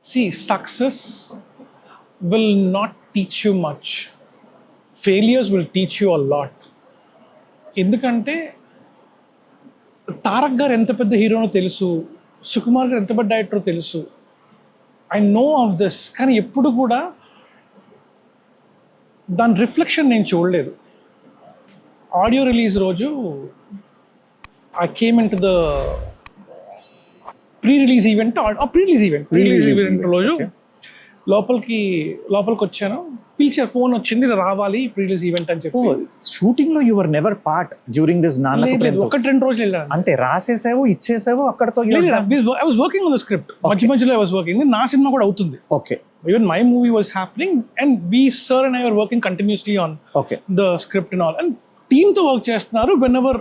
See, success will not teach you much. Failures will teach you a lot. ఎందుకంటే తారక్ గారు ఎంత పెద్ద హీరోనో తెలుసు, సుకుమార్ గారు ఎంత పెద్ద డైరెక్టరో తెలుసు. ఐ నో ఆఫ్ దిస్, కానీ ఎప్పుడు కూడా దాని రిఫ్లెక్షన్ నేను చూడలేదు. ఆడియో రిలీజ్ రోజు I came in to the pre release event రోజు లోపలికి వచ్చాను, పిలిచారు, ఫోన్ వచ్చింది రావాలి ప్రీ రిలీజ్ ఈవెంట్ అని చెప్పి. షూటింగ్ లో your never part during this లేదు, ఒకటి రెండు రోజులు వెళ్ళాను అంతే. రాసేసావు, ఇచ్చేసావు అక్కడతో. I was working on the script, మధ్యలో ఐ వాస్ వర్కింగ్. నా సినిమా కూడా అవుతుంది. Okay. Even my movie was happening and sir and I were working continuously on the script and all. And team to work చేస్తున్నారు. Whenever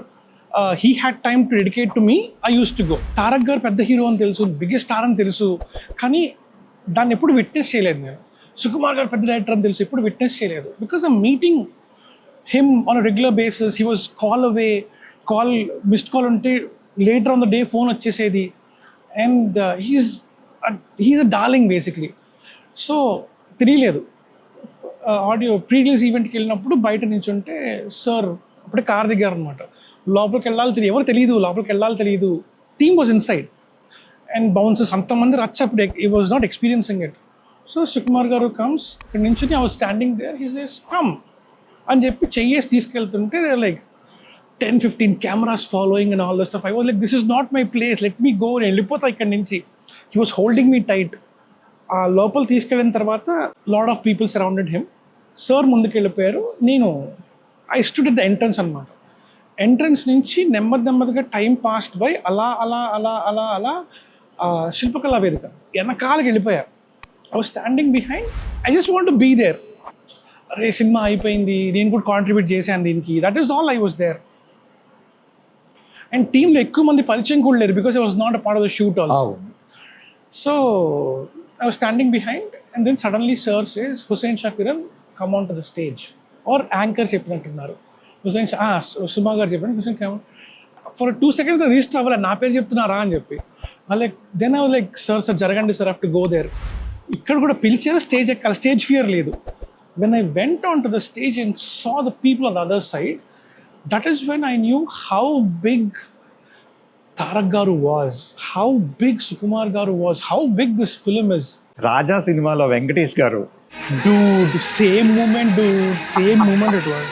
he had time to dedicate to me, I used to go. Tarak గారు పెద్ద hero అని తెలుసు, biggest star అని తెలుసు, కానీ దాన్ని ఎప్పుడు విట్నెస్ చేయలేదు నేను. సుకుమార్ గారు పెద్ద డైరెక్టర్ అని తెలుసు, ఎప్పుడు విట్నెస్ చేయలేదు. Because I'm meeting him on a regular basis. He was call away, missed call ఉంటే later on the day phone వచ్చేసేది. And he's a darling basically. So తెలియలేదు. ఆడియో ప్రీ రిలీజ్ ఈవెంట్కి వెళ్ళినప్పుడు బయట నుంచి ఉంటే సార్ అప్పుడే కార్ దిగారు అనమాట. లోపలికి వెళ్ళాలి ఎవరు తెలియదు, లోపలికి వెళ్ళాలి తెలియదు. Team was inside and bounces అంతమంది రచ్చ. అప్పుడు ఈ was not experiencing it. So Sukumar garu comes, ఇక్కడ నుంచి I was standing there. He says come అని చెప్పి చెయ్యేసి తీసుకెళ్తుంటే like 10-15 cameras following and all the stuff. I was like this is not my place, let me go. నేను వెళ్ళిపోతా ఇక్కడ నుంచి. He was holding me tight. ఆ లోపల తీసుకెళ్ళిన తర్వాత lot of people surrounded him. Sir ముందుకు వెళ్ళిపోయారు. నేను I stood at the entrance అనమాట. ఎంట్రన్స్ నుంచి నెమ్మదిగా టైం పాస్డ్ బై అలా అలా అలా అలా అలా శిల్పకళా వేదిక వెనకాలకి వెళ్ళిపోయా. I was standing behind. I just want to be there. అరే సినిమా అయిపోయింది, నేను కూడా కాంట్రిబ్యూట్ చేశాను దీనికి. That is all I was there. And టీంలో ఎక్కువ మంది పరిచయం కూడా లేరు, because I was not a part of the shoot also. So I was standing behind and then suddenly sir says, Hussain Shah Kiran, come on to the stage. Or anchor చెప్పినట్టున్నారు. హుస్సేన్ షా సుమా గారు చెప్పండి, Hussain come. For 2 seconds register అవ్వాలి, నా పేరు చెప్తున్నారా అని చెప్పి. Like then I was like sir జరగండి sir, have to go there. ఇక్కడ కూడా పిలిచారు, స్టేజ్ ఎక్కాలి, స్టేజ్ ఫియర్ లేదు. When I went on to the stage and saw the people on the other side, that is when I knew how big Tarak garu was, how big Sukumar గారు was, how big this film is. Raja సినిమాలో వెంకటేష్ గారు, dude, same moment it was.